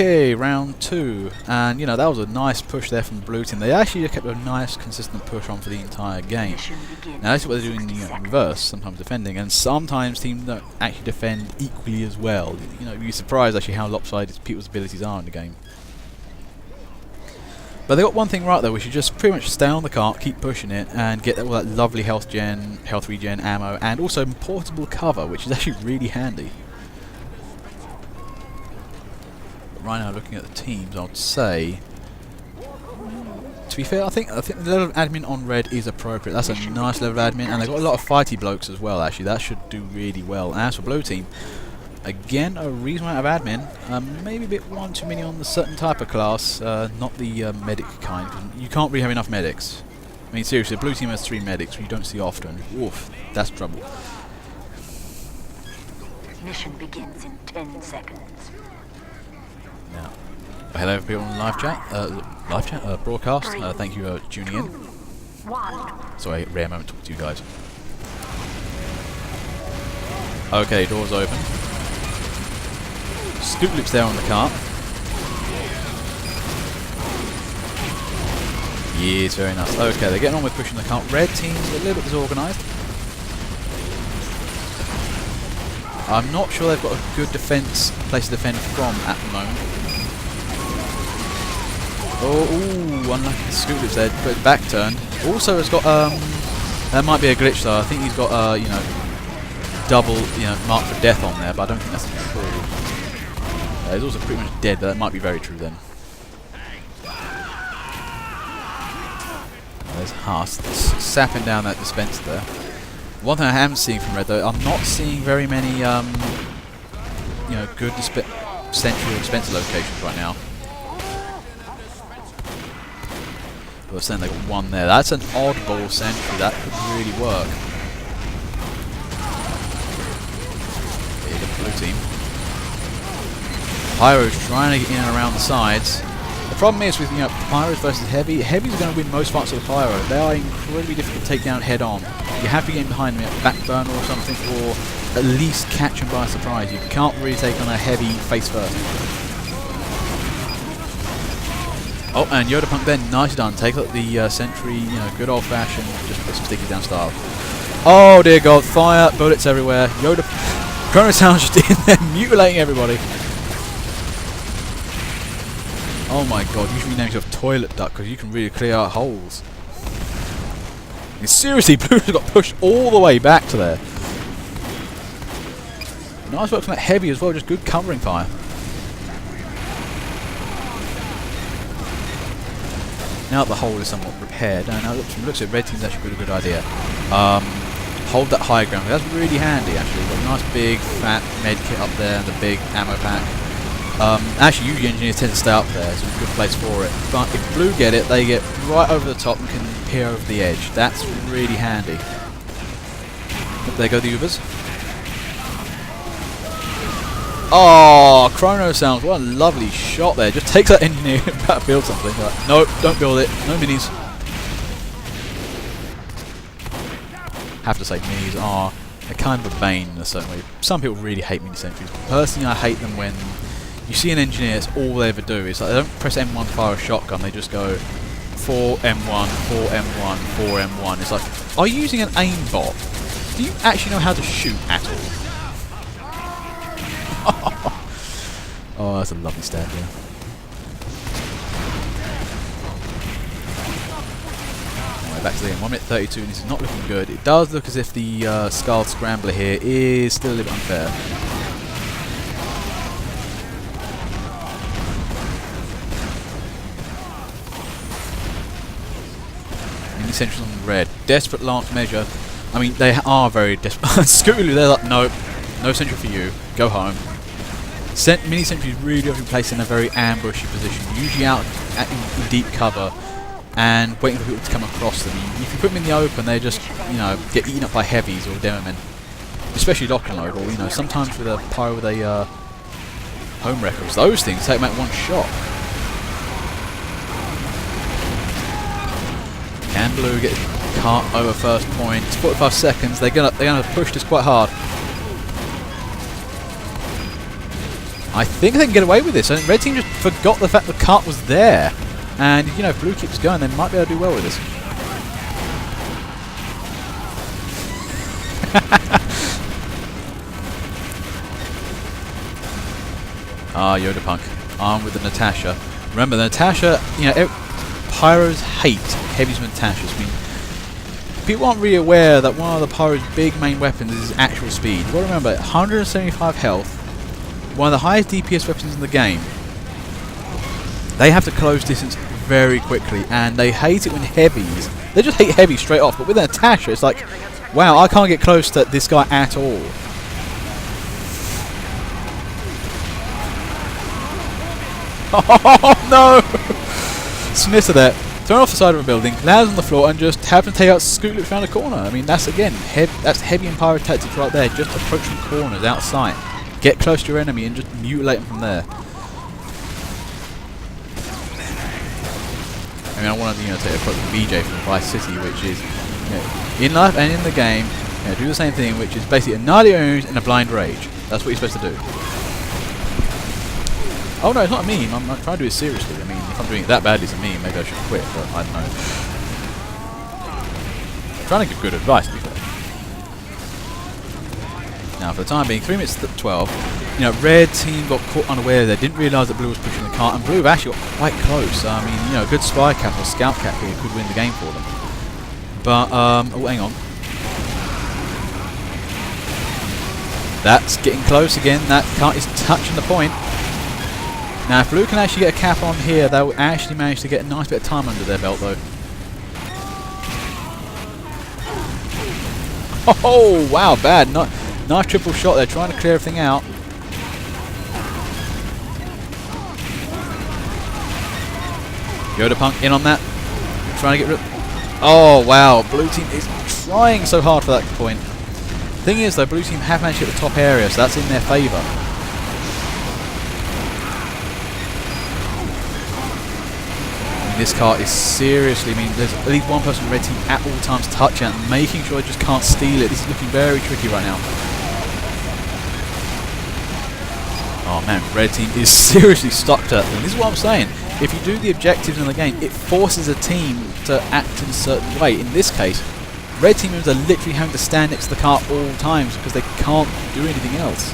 Okay, round 2, and you know that was a nice push there from the blue team. They actually kept a nice consistent push on for the entire game. Now that's what they're doing in reverse, sometimes defending, and sometimes teams don't actually defend equally as well. You know, you'd be surprised actually how lopsided people's abilities are in the game. But they got one thing right though, we should just pretty much stay on the cart, keep pushing it, and get all that lovely health regen, ammo, and also portable cover, which is actually really handy. Right now, looking at the teams, I would say, to be fair, I think the level of admin on red is appropriate. That's a nice level of admin, and they've got a lot of fighty blokes as well. Actually, that should do really well. And as for blue team, again, a reasonable amount of admin. Maybe a bit one too many on the certain type of class, not the medic kind. You can't really have enough medics. I mean, seriously, blue team has 3 medics, which you don't see often. Oof, that's trouble. Mission begins in 10 seconds. Now, hello everybody on broadcast. Thank you for tuning in. Sorry, rare moment to talk to you guys. Okay, doors open. Scoop Loop's there on the cart. Yes, very nice. Okay, they're getting on with pushing the cart. Red team's a little bit disorganised. I'm not sure they've got a good place to defend from at the moment. Oh, ooh, unlucky Scoop Loop's there, but back turn. Also has got, that might be a glitch though. I think he's got, you know, double, you know, mark for death on there, but I don't think that's true. He's also pretty much dead, but that might be very true then. There's Haas sapping down that dispenser there. One thing I am seeing from red though, I'm not seeing very many, you know, good central dispenser locations right now. But I was saying they got one there. That's an oddball sentry. That could really work. Here, the blue team. Pyro's trying to get in and around the sides. The problem is with, you know, Pyros versus Heavy. Heavy's going to win most parts of the Pyro. They are incredibly difficult to take down head on. You have to get in behind them at back burner or something, or at least catch them by surprise. You can't really take on a Heavy face first. Oh, and Yoda Punk then, nicely done. Take up the sentry, you know, good old fashioned, just put some sticky down style. Oh dear God, fire, bullets everywhere. Yoda, Chrono Sound's just in there mutilating everybody. Oh my God, you should rename yourself Toilet Duck because you can really clear out holes. I mean, seriously, Blue's got pushed all the way back to there. Nice work from that Heavy as well, just good covering fire. Now that the hole is somewhat repaired, now looks at red team's actually got a good idea. Hold that high ground. That's really handy actually. Got a nice big fat med kit up there and the big ammo pack. Actually, usually engineers tend to stay up there, so it's a good place for it. But if blue get it, they get right over the top and can peer over the edge. That's really handy. There go the Ubers. Oh, Chrono Sounds, what a lovely shot there. Just takes that engineer about to build something. Like, nope, don't build it. No minis. Have to say, minis are a kind of a bane in a certain way. Some people really hate mini sentries. Personally, I hate them when you see an engineer, it's all they ever do. It's like they don't press M1 to fire a shotgun, they just go 4 M1, 4 M1, 4 M1. It's like, are you using an aimbot? Do you actually know how to shoot at all? Oh, that's a lovely stab, yeah. Anyway, back to the end. 1 minute 32, and this is not looking good. It does look as if the Scarlet Scrambler here is still a little bit unfair. Mini Central on red. Desperate last measure. I mean, they are very desperate. Scootaloo, they're like, nope, no Central for you. Go home. Mini sentries really have to be placed in a very ambushy position, usually out in deep cover and waiting for people to come across them. If you put them in the open, they just, you know, get eaten up by heavies or demo men, especially lock and load, or you know, sometimes with a pyro with a home wreckers. Those things take them out one shot. Can blue get cart over first point? It's 45 seconds. They're gonna push this quite hard. I think they can get away with this. And red team just forgot the fact the cart was there. And, you know, if blue keeps going, they might be able to do well with this. Ah, Yoda Punk. Armed with the Natasha. Remember, the Natasha, you know, Pyros hate heavies with Natashas. I mean, people aren't really aware that one of the Pyro's big main weapons is his actual speed. You've got to remember, 175 health, one of the highest DPS weapons in the game. They have to close distance very quickly, and they hate it when heavies. They just hate heavies straight off, but with Natasha, it's like, wow, I can't get close to this guy at all. Oh no! Snitter there. Thrown off the side of a building, lands on the floor, and just happens to take out Scoot loops around the corner. I mean, that's again, that's heavy and pyro tactics right there. Just approach from corners, out of sight. Get close to your enemy and just mutilate them from there. I mean, I want to, take a quote from BJ from Vice City, which is, in life and in the game, do the same thing, which is basically annihilate your enemies in a blind rage. That's what you're supposed to do. Oh no, it's not a meme. I'm trying to do it seriously. I mean, if I'm doing it that badly as a meme, maybe I should quit, but I don't know. I'm trying to give good advice, to be fair. Now, for the time being, 3 minutes to 12. Red team got caught unaware. They didn't realise that blue was pushing the cart, and blue have actually got quite close. I mean, a good spy cap or scout cap here could win the game for them. But, oh, hang on. That's getting close again. That cart is touching the point. Now, if blue can actually get a cap on here, they'll actually manage to get a nice bit of time under their belt, though. Oh, wow, bad. Nice triple shot there, trying to clear everything out. Yoda Punk in on that. Trying to get rid of... Oh, wow. Blue team is trying so hard for that point. Thing is, though, blue team have managed to hit the top area, so that's in their favour. This cart is seriously, there's at least one person on the red team at all times touching it and making sure they just can't steal it. This is looking very tricky right now. Oh man, red team is seriously stuck to it. And this is what I'm saying. If you do the objectives in the game, it forces a team to act in a certain way. In this case, red team members are literally having to stand next to the cart all times because they can't do anything else.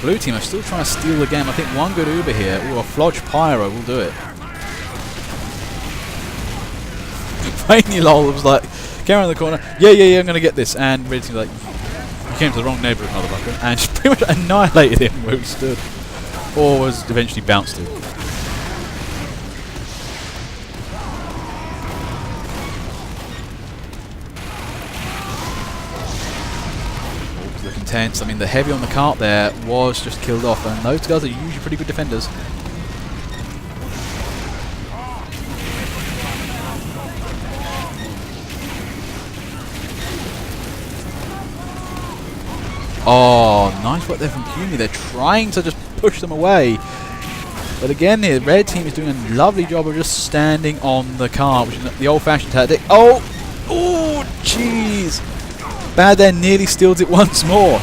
Blue team are still trying to steal the game. I think one good Uber here, or a Flodge Pyro will do it. Rainy Lol was like, came around the corner, yeah, I'm going to get this. And red team's like, you came to the wrong neighbourhood, motherfucker. And just pretty much annihilated him where he stood. Or was eventually bounced to. Looking tense. I mean, the heavy on the cart there was just killed off, and those guys are usually pretty good defenders. Oh, nice work there from Puny. They're trying to just push them away. But again, the red team is doing a lovely job of just standing on the cart, which is the old-fashioned tactic. Oh! Oh, jeez! Bad there, nearly steals it once more.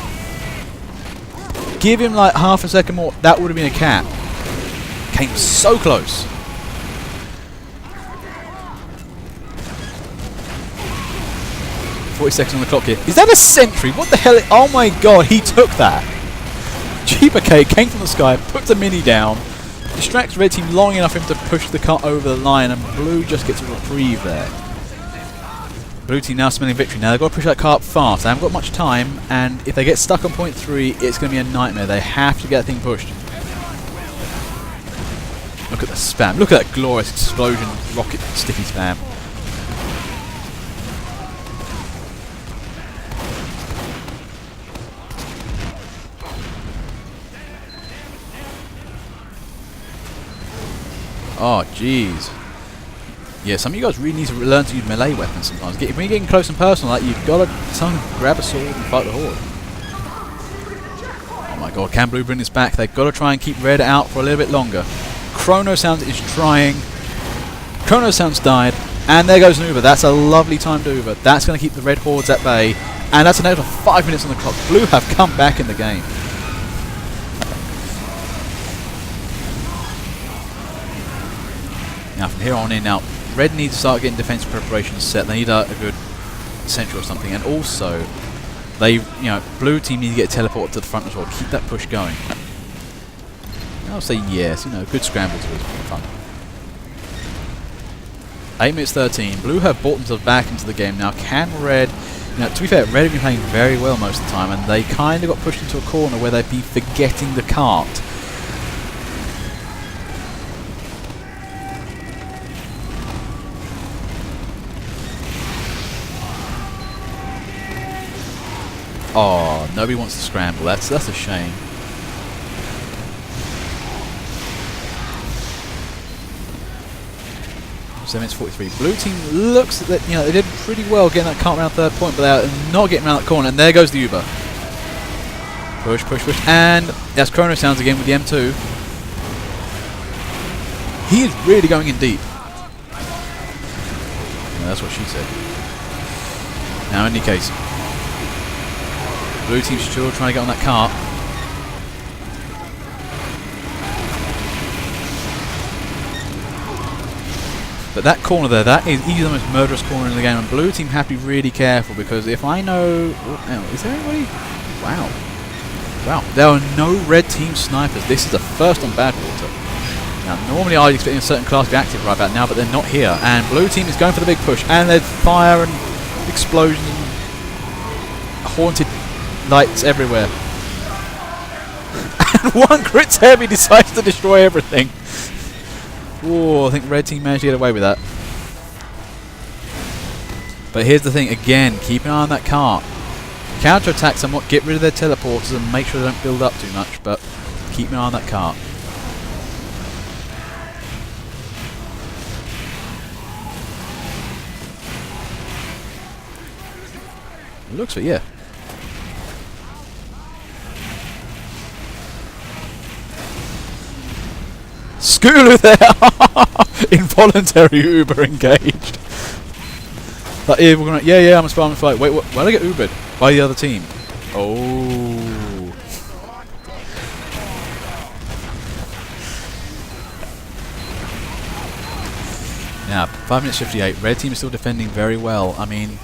Give him like half a second more, that would have been a cap. Came so close. .40 on the clock here. Is that a sentry? What the hell? Oh my god, he took that. Cheaper K came from the sky, put the mini down, distracts red team long enough for him to push the cart over the line, and blue just gets a reprieve there. Blue team now smelling victory. Now they've got to push that car up fast. They haven't got much time, and if they get stuck on point 3, it's going to be a nightmare. They have to get that thing pushed. Look at the spam. Look at that glorious explosion, rocket, sticky spam. Oh, jeez. Yeah, some of you guys really need to learn to use melee weapons sometimes. When you're getting close and personal, like, you've got to grab a sword and fight the horde. Oh my god, can blue bring this back? They've got to try and keep red out for a little bit longer. Chrono Sounds is trying. Chrono Sounds died. And there goes an Uber. That's a lovely timed Uber. That's going to keep the red hordes at bay. And that's an extra 5 minutes on the clock. Blue have come back in the game. Now from here on in, now red needs to start getting defensive preparations set. They need a good sentry or something, and also they, blue team need to get a teleport to the front as well. Keep that push going. I'll say yes. Good scramble to it. Fun. 8 minutes 13. Blue have brought themselves back into the game now. Can red? To be fair, red have been playing very well most of the time, and they kind of got pushed into a corner where they'd be forgetting the cart. Oh, nobody wants to scramble. That's a shame. So it's 43. Blue team looks that they did pretty well getting that cart around third point, but they are not getting around that corner. And there goes the Uber. Push, push, push, and that's Chrono Sounds again with the M2. He is really going in deep. Yeah, that's what she said. Now, in any case, blue team's still trying to get on that cart. But that corner there, that is easily the most murderous corner in the game, and blue team have to be really careful, because if I know... Oh, is there anybody? Wow. Wow. There are no red team snipers. This is the first on Badwater. Now, normally I'd expect a certain class to be active right about now, but they're not here. And blue team is going for the big push, and there's fire and explosions and haunted lights everywhere. And one Crits Heavy decides to destroy everything. Oh, I think red team managed to get away with that. But here's the thing, again, keep an eye on that cart. Counter-attack somewhat, get rid of their teleporters and make sure they don't build up too much, but keep an eye on that cart. It looks for yeah. Skulu there! Involuntary Uber engaged. But yeah, we're gonna, yeah, I'm a spy on the flight. Wait, why did I get Ubered? By the other team. Oh. Now, 5 minutes 58. Red team is still defending very well. I mean,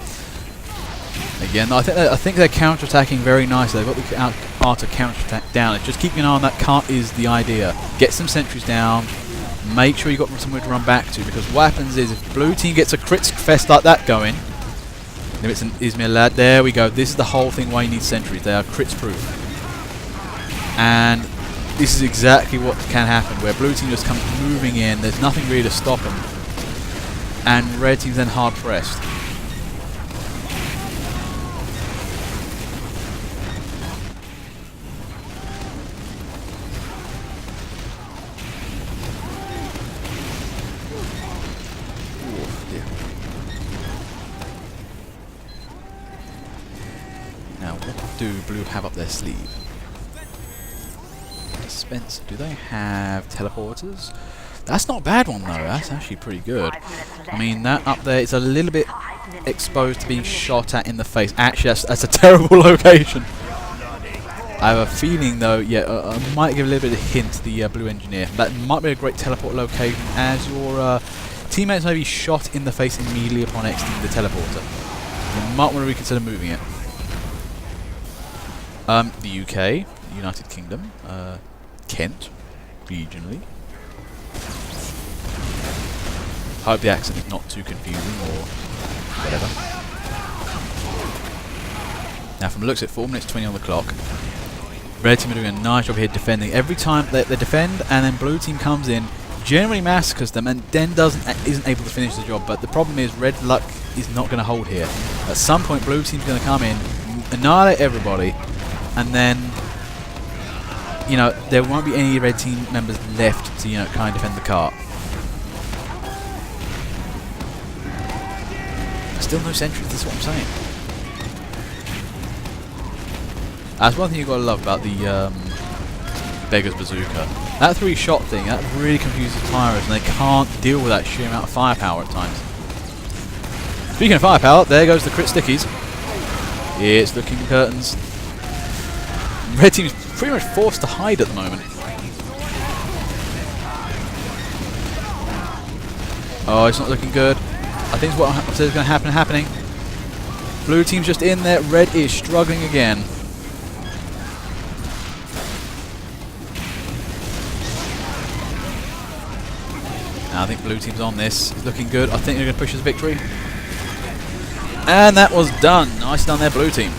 again, I think they're counter-attacking very nicely. They've got the art to counter-attack down. It's just keeping an eye on that cart is the idea. Get some sentries down. Make sure you've got somewhere to run back to, because what happens is if blue team gets a crit fest like that going, if it's an Izmir lad, there we go. This is the whole thing why you need sentries. They are crits proof. And this is exactly what can happen, where blue team just comes moving in. There's nothing really to stop them. And red team's then hard pressed. Now, what do blue have up their sleeve? Spencer, do they have teleporters? That's not a bad one though, that's actually pretty good. I mean, that up there is a little bit exposed to being shot at in the face. Actually, that's a terrible location. I have a feeling though, yeah, I might give a little bit of a hint to the blue engineer. That might be a great teleport location, as your teammates may be shot in the face immediately upon exiting the teleporter. You might want to reconsider moving it. The UK, United Kingdom, Kent, regionally. Hope the accent is not too confusing or whatever. Now from the looks at 4 minutes 20 on the clock. Red team are doing a nice job here defending. Every time they defend and then blue team comes in, generally massacres them and then isn't able to finish the job. But the problem is red luck is not going to hold here. At some point blue team's going to come in, annihilate everybody, and then there won't be any red team members left to kind of defend the cart. Still no sentries, that's what I'm saying. That's one thing you've got to love about the Beggar's Bazooka. That 3-shot thing, that really confuses Tyrants, and they can't deal with that sheer amount of firepower at times. Speaking of firepower, there goes the crit stickies. It's looking curtains. Red team's pretty much forced to hide at the moment. Oh, it's not looking good. I think it's what I said is going to happening. Blue team's just in there. Red is struggling again. Now I think blue team's on this. It's looking good. I think they're going to push us to victory. And that was done. Nice done there, blue team.